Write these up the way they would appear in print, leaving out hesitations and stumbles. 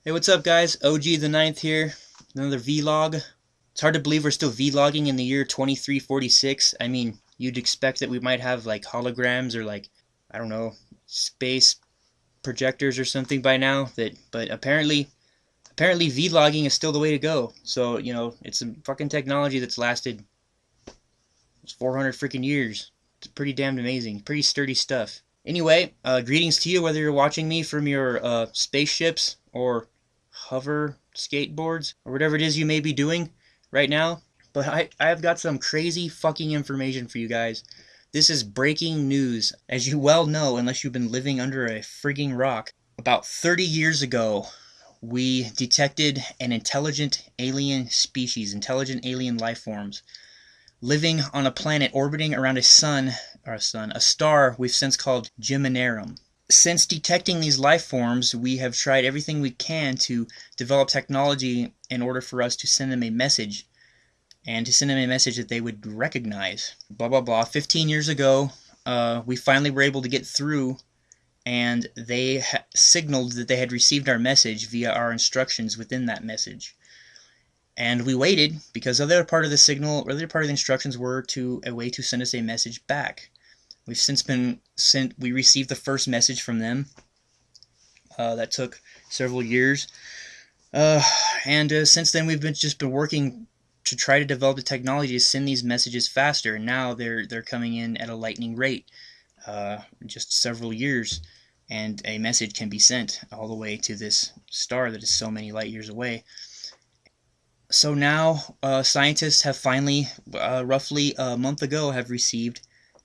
Hey, what's up, guys? OG the Ninth here. Another vlog. It's hard to believe we're still vlogging in the year 2346. I mean, you'd expect that we might have like holograms or like, I don't know, space projectors or something by now. But apparently vlogging is still the way to go. So, it's a fucking technology that's lasted 400 freaking years. It's pretty damn amazing. Pretty sturdy stuff. Anyway, greetings to you, whether you're watching me from your spaceships or hover skateboards or whatever it is you may be doing right now. But I have got some crazy fucking information for you guys. This is breaking news. As you well know, unless you've been living under a frigging rock, about 30 years ago, we detected an intelligent alien species, intelligent alien life forms, living on a planet orbiting around a star we've since called Geminorum. Since detecting these life forms, we have tried everything we can to develop technology in order for us to send them a message, and to send them a message that they would recognize. Blah, blah, blah. 15 years ago, we finally were able to get through, and they signaled that they had received our message via our instructions within that message. And we waited because the other part of the signal, or the other part of the instructions were a way to send us a message back. We've since we received the first message from them. That took several years. And since then we've just been working to try to develop the technology to send these messages faster. And now they're coming in at a lightning rate. Just several years, and a message can be sent all the way to this star that is so many light years away. So now scientists have finally, roughly a month ago, have received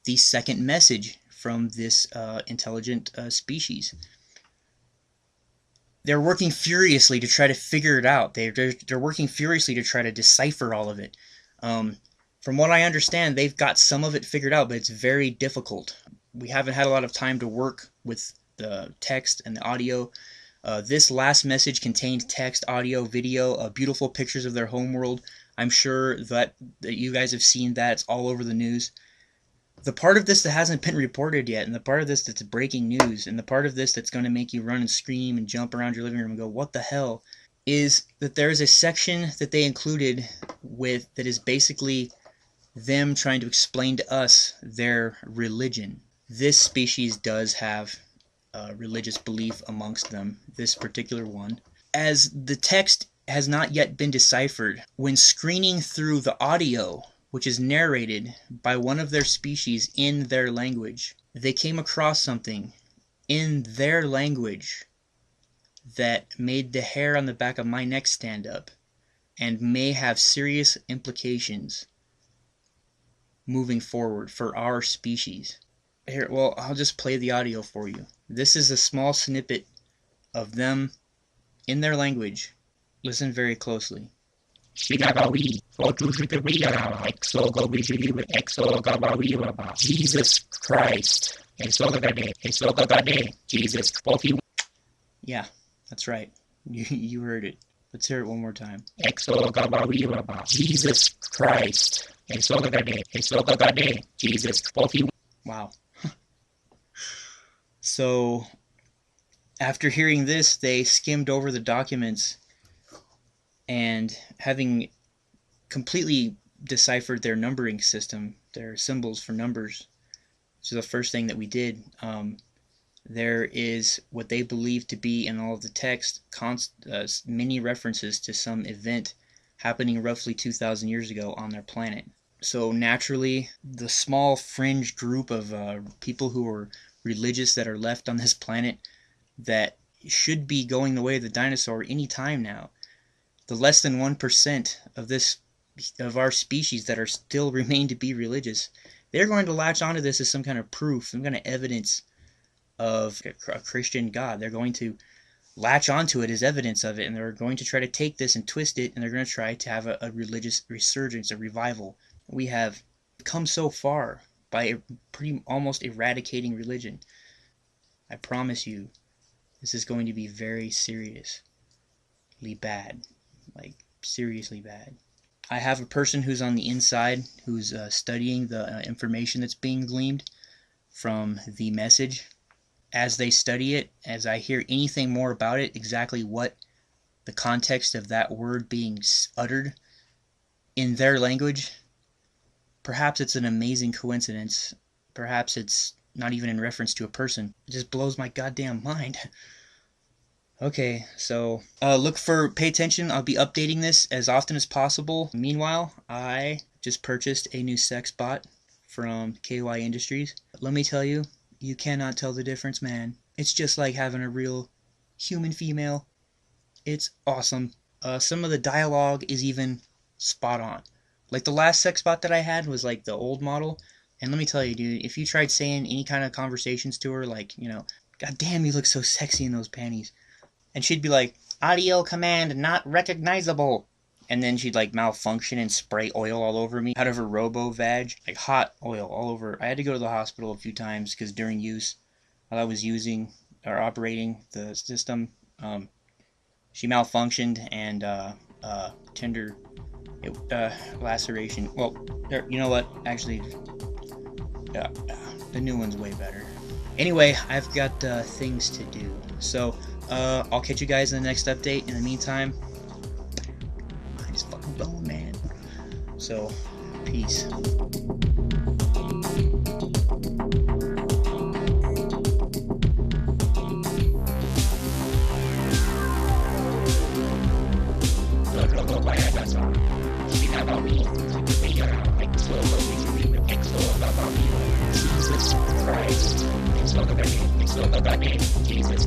the second message from this intelligent species. They're working furiously to try to figure it out. They're working furiously to try to decipher all of it. From what I understand, they've got some of it figured out, but it's very difficult. We haven't had a lot of time to work with the text and the audio. This last message contained text, audio, video, beautiful pictures of their homeworld. I'm sure that you guys have seen that. It's all over the news. The part of this that hasn't been reported yet, and the part of this that's breaking news, and the part of this that's going to make you run and scream and jump around your living room and go, what the hell, is that there is a section that they included that is basically them trying to explain to us their religion. This species does have religious belief amongst them, this particular one. As the text has not yet been deciphered, when screening through the audio, which is narrated by one of their species in their language, they came across something in their language that made the hair on the back of my neck stand up and may have serious implications moving forward for our species. Here, well, I'll just play the audio for you. This is a small snippet of them in their language. Listen very closely. Jesus Christ. Jesus. Yeah, that's right. You heard it. Let's hear it one more time. Jesus Christ. Jesus. Wow. So, after hearing this, they skimmed over the documents, and having completely deciphered their numbering system, their symbols for numbers, so the first thing that we did, there is what they believe to be in all of the text, many references to some event happening roughly 2,000 years ago on their planet. So naturally, the small fringe group of people who are religious that are left on this planet that should be going the way of the dinosaur any time now, the less than 1% of our species that are still remain to be religious, they're going to latch onto this as some kind of proof, some kind of evidence of a Christian God. They're going to latch onto it as evidence of it, and they're going to try to take this and twist it, and they're going to try to have a religious resurgence, a revival. We have come so far by almost eradicating religion. I promise you, this is going to be very seriously bad. Like, seriously bad. I have a person who's on the inside who's studying the information that's being gleaned from the message. As they study it, as I hear anything more about it, exactly what the context of that word being uttered in their language, perhaps it's an amazing coincidence. Perhaps it's not even in reference to a person. It just blows my goddamn mind. Okay, so pay attention. I'll be updating this as often as possible. Meanwhile, I just purchased a new sex bot from KY Industries. Let me tell you, you cannot tell the difference, man. It's just like having a real human female. It's awesome. Some of the dialogue is even spot on. Like the last sex bot that I had was like the old model. And let me tell you, dude, if you tried saying any kind of conversations to her, like, you know, God damn, you look so sexy in those panties. And she'd be like, audio command not recognizable. And then she'd like malfunction and spray oil all over me out of her robo-vag. Like hot oil all over. I had to go to the hospital a few times because during use, while I was using or operating the system, she malfunctioned and tender laceration. Well, you know what? Actually, the new one's way better. Anyway, I've got things to do. So, I'll catch you guys in the next update. In the meantime, mind is fucking blown, man. So, peace. Jesus Christ, it's not the Jesus,